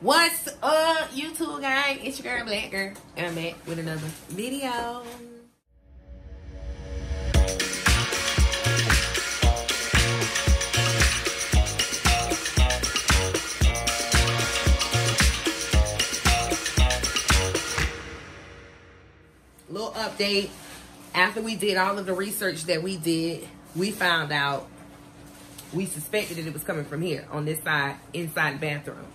What's up, YouTube gang? It's your girl, Black Girl, and I'm back with another video. Little update. After we did all of the research that we did, we found out, we suspected that it was coming from here on this side, inside the bathroom.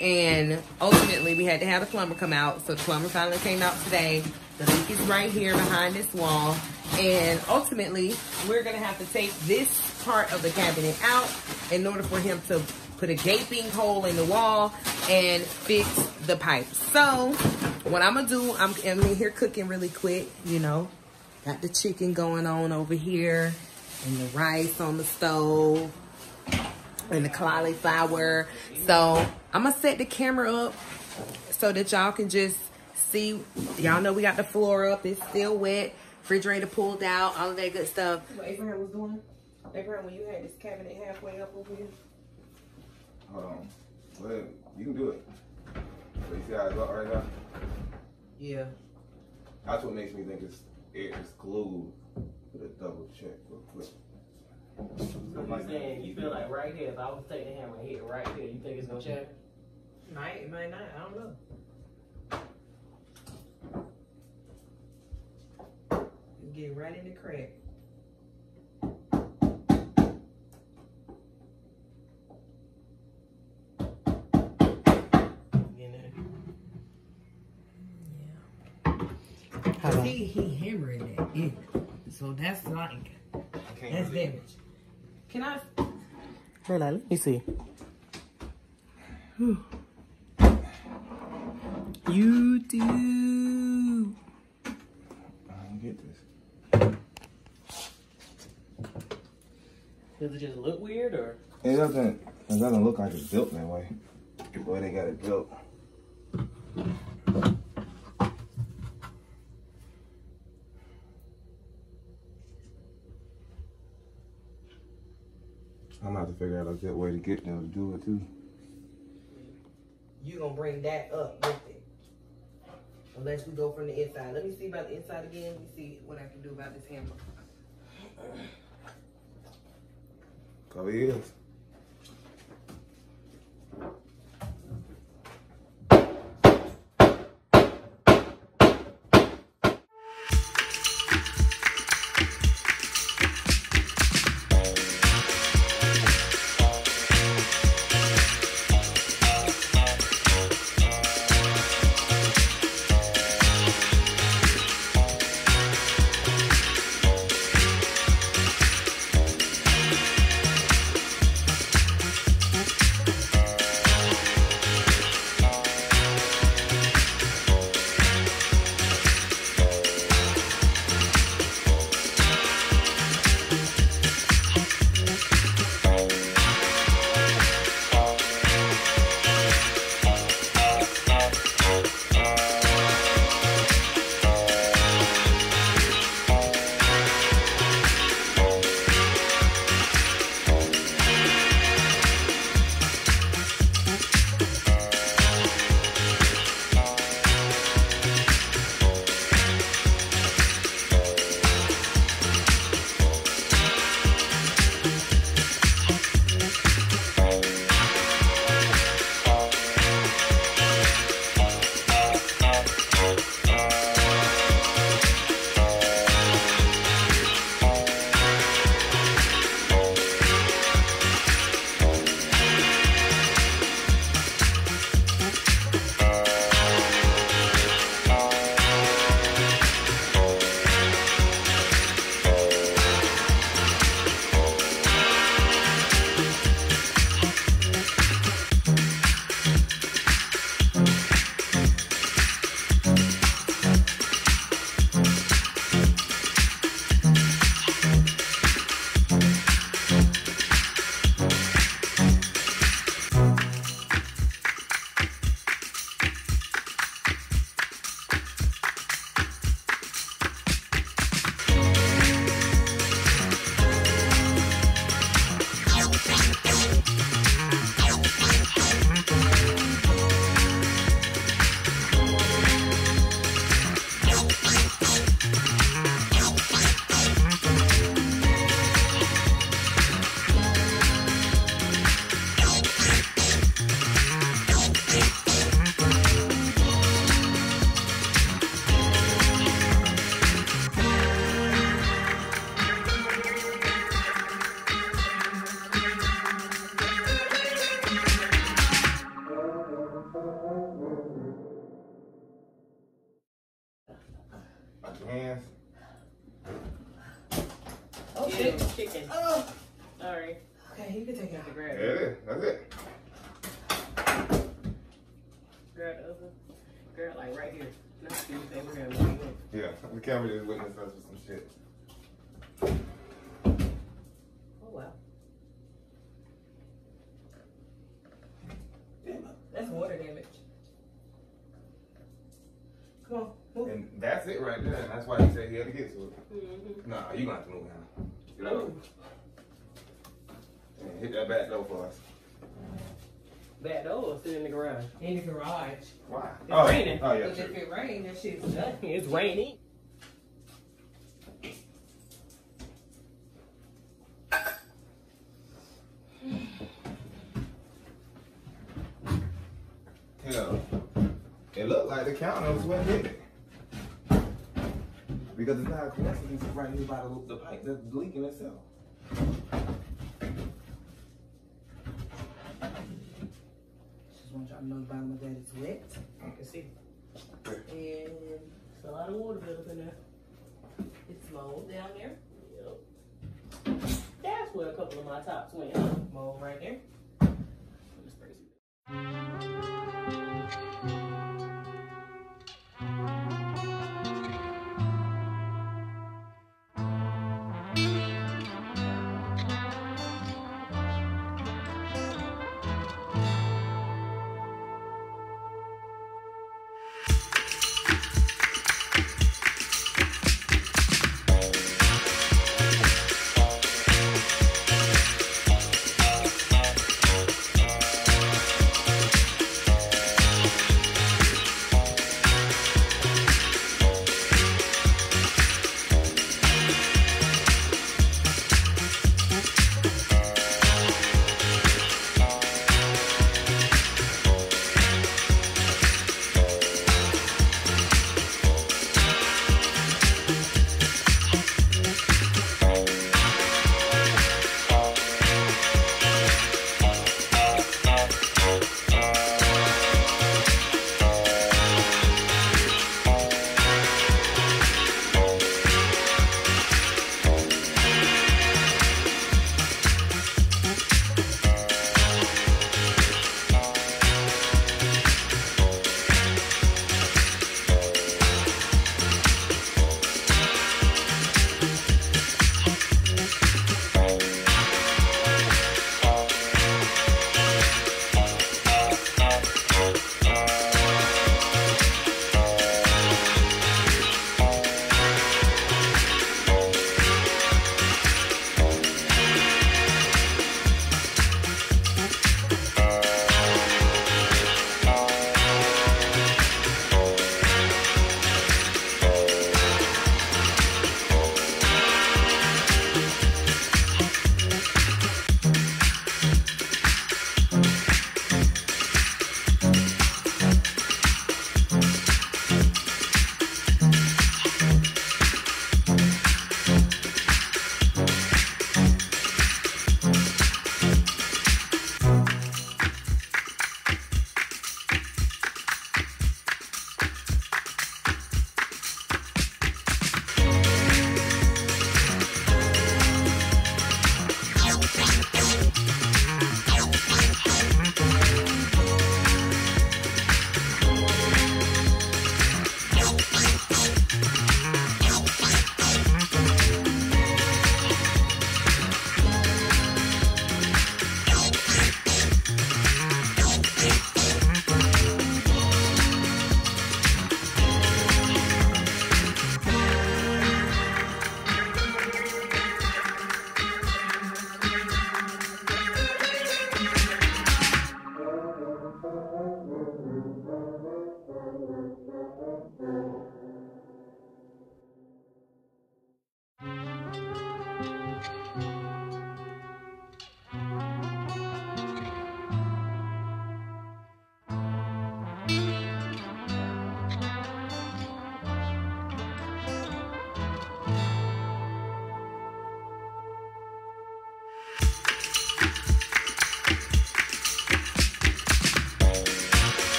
And ultimately, we had to have the plumber come out. So the plumber finally came out today. The leak is right here behind this wall. And ultimately, we're going to have to take this part of the cabinet out in order for him to put a gaping hole in the wall and fix the pipe. So what I'm going to do, I'm in here cooking really quick, you know. Got the chicken going on over here and the rice on the stove and the cauliflower. So I'm gonna set the camera up so that y'all can just see. Y'all know we got the floor up, it's still wet, refrigerator pulled out, all of that good stuff. What Abraham was doing? Abraham, when you had this cabinet halfway up over here. Hold on. Well, you can do it. So you see how it's up right now? Yeah. That's what makes me think it's glued. Put a double check real quick. So you saying you feel like right here, if I was taking the hammer and hit it right here, you think it's gonna shatter? Might, it might not, I don't know. It's getting right in the crack. Yeah. He hammering that in. So that's like, that's damage. Can I? Hold on, let me see. Whew. YouTube. I don't get this. Does it just look weird, or? It doesn't look like it's built that way. The way they got it built. I'm gonna have to figure out a good way to get them to do it too. You gonna bring that up with it. Unless we go from the inside. Let me see about the inside again. Let me see what I can do about this hammer. Go ears. Chicken. Oh. Sorry. Okay, you can take it out. Grab There it is. That's it. Grab the other. Grab like right here. Not see if Abraham where you went. Yeah, the camera just witnessed us with some shit. Oh wow. That's water damage. Come on, move. And that's it right there. That's why he said he had to get to it. Mm-hmm. Nah, you gonna have to move now. Get out. And hit that back door for us. Back door still in the garage. In the garage. Why? It's raining. Oh, yeah, Because if true. it rains, that shit's done. It's raining. Hell, it looked like the counter was what hit it. Because it's not a coincidence it's right here by the pipe that's leaking itself. Just want y'all to know the bottom of that is wet. You can see. And It's a lot of water built up in there. it's mold down there. Yep. That's where a couple of my tops went. Huh? Mold right there. Let me spray some.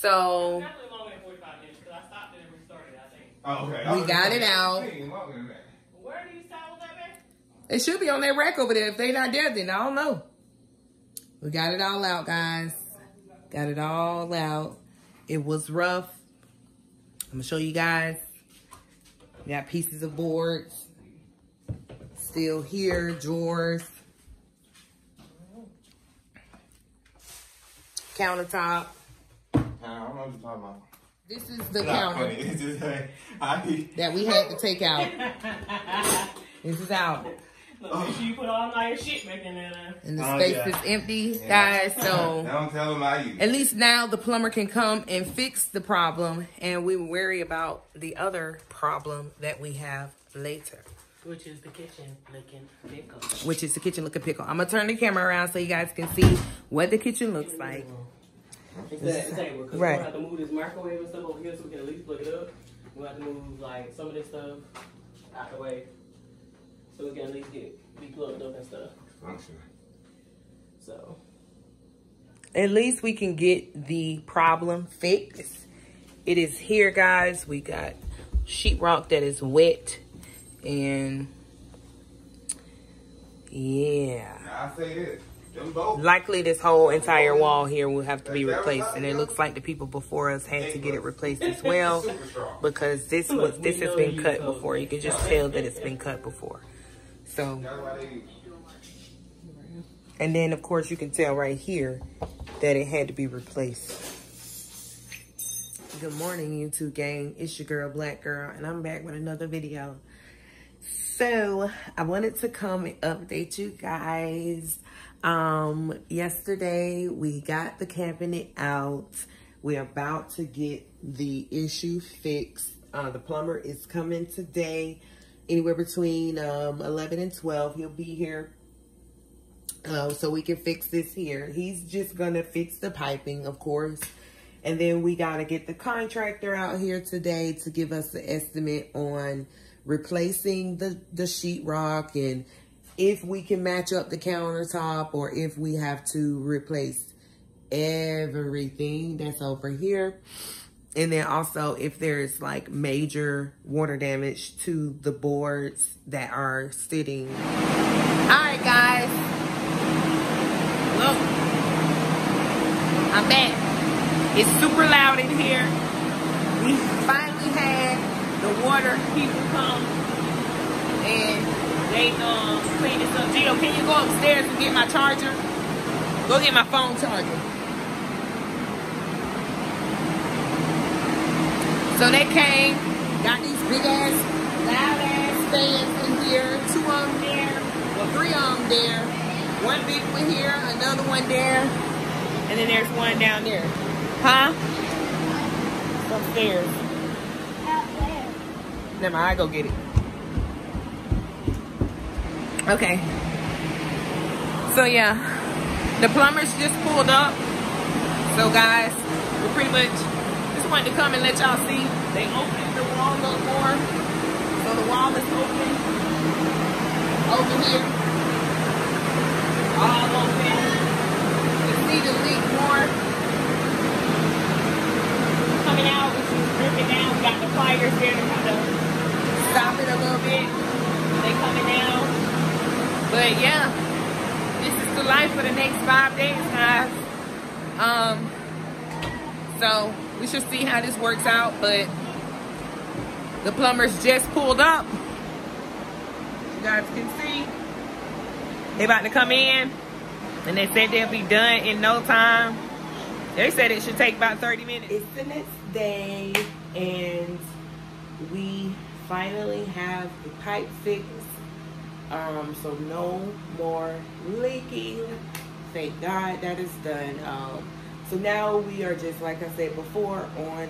So Definitely longer than 45 minutes because I stopped and restarted, I think. Oh, okay. we got it out. Where are these towels at, man? It should be on that rack over there. If they not there, then I don't know. We got it all out, guys. Got it all out. It was rough. I'm gonna show you guys. We got pieces of boards still here, drawers, countertop. I don't know what you're talking about. This is the counter It's just like, that we had to take out. This is out. Look, make sure you put all my shit back in there. And the space is empty, guys. So don't tell them I use. at least now the plumber can come and fix the problem, and we worry about the other problem that we have later. Which is the kitchen looking pickle. Which is the kitchen looking pickle. I'm gonna turn the camera around so you guys can see what the kitchen looks like. It's that table, because Right. we're going to have to move this microwave and stuff over here so we can at least plug it up. We'll have to move like some of this stuff out the way so we can at least be plugged up and stuff. Function. So At least we can get the problem fixed. It is here, guys. We got sheetrock that is wet, and yeah. Now I say this. Them both. Likely this whole entire wall here will have to be replaced, and it looks like the people before us had to get it replaced as well, because this has been cut before. You can just tell that it's been cut before. So, and then of course you can tell right here that it had to be replaced. Good morning, YouTube gang. It's your girl, Black Girl, and I'm back with another video. So I wanted to come and update you guys. Yesterday we got the cabinet out. We're about to get the issue fixed. The plumber is coming today, anywhere between 11 and 12. He'll be here so we can fix this here. He's just gonna fix the piping, of course. And then we gotta get the contractor out here today to give us the estimate on replacing the sheetrock, and if we can match up the countertop, or if we have to replace everything that's over here. And then also if there's like major water damage to the boards that are sitting. All right, guys. Look, I'm back. It's super loud in here. We finally had the water people come and they clean this up. Gio, can you go upstairs and get my charger? Go get my phone charger. So they came, got these big ass, loud ass fans in here. 2 of them there, well 3 of them there. One big one here, another one there, and then there's one down there. Huh? Upstairs. Out there. Never mind, I go get it. Okay. So yeah, the plumbers just pulled up. So guys, we pretty much just wanted to come and let y'all see. They opened the wall a little more. So the wall is open over here. All open. You can see the leak more coming out, which is dripping down. We got the pliers there to kind of stop it a little bit. They coming down. But yeah, this is the life for the next 5 days, guys. So we should see how this works out, but the plumbers just pulled up. You guys can see. They about to come in, and they said they'll be done in no time. They said it should take about 30 minutes. It's the next day, and we finally have the pipe fixed. So no more leaking. Thank God that is done. So now we are just, like I said before, on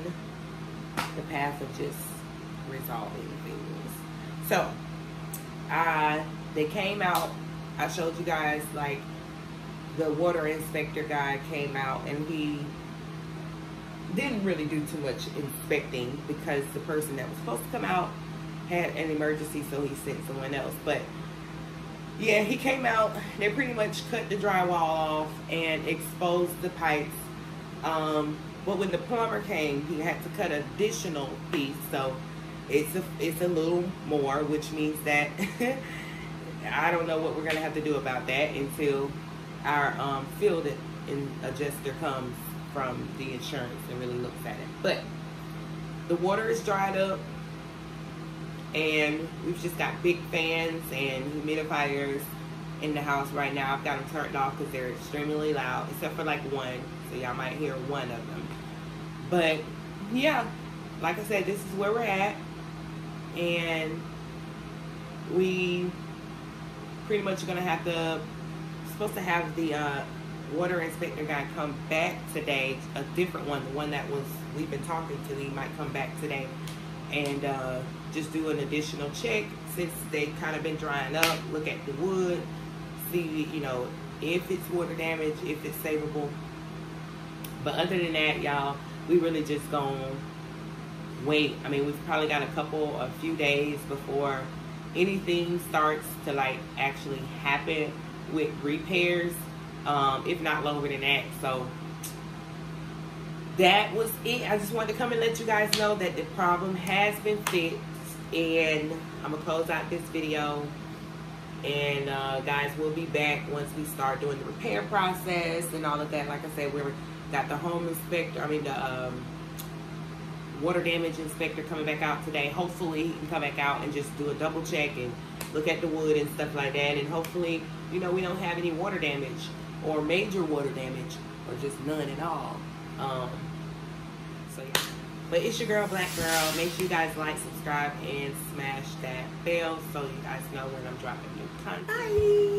the path of just resolving things. So they came out. I showed you guys, like, the water inspector guy came out, and he didn't really do too much inspecting because the person that was supposed to come out had an emergency, so he sent someone else. But yeah, he came out. They pretty much cut the drywall off and exposed the pipes. But when the plumber came, he had to cut an additional piece, so it's a little more, which means that I don't know what we're gonna have to do about that until our field adjuster comes from the insurance and really looks at it. But the water is dried up, and we've just got big fans and humidifiers in the house right now. I've got them turned off because they're extremely loud, except for like one, so y'all might hear one of them. But yeah, like I said, this is where we're at, and we pretty much gonna have to, supposed to have the water inspector guy come back today, a different one, the one that was we've been talking to. He might come back today and just do an additional check since they kind of been drying up, look at the wood, see, you know, if it's water damage, if it's savable. But other than that, y'all, we really just gonna wait. I mean, we've probably got a few days before anything starts to like actually happen with repairs, if not longer than that. So that was it. I just wanted to come and let you guys know that the problem has been fixed, and I'm gonna close out this video, and guys, we'll be back once we start doing the repair process and all of that. Like I said, we've got the home inspector, the water damage inspector coming back out today. Hopefully he can come back out and just do a double check and look at the wood and stuff like that, and hopefully, you know, we don't have any water damage or major water damage or just none at all. So yeah, but it's your girl Black Girl. Make sure you guys like, subscribe, and smash that bell so you guys know when I'm dropping new content. Bye.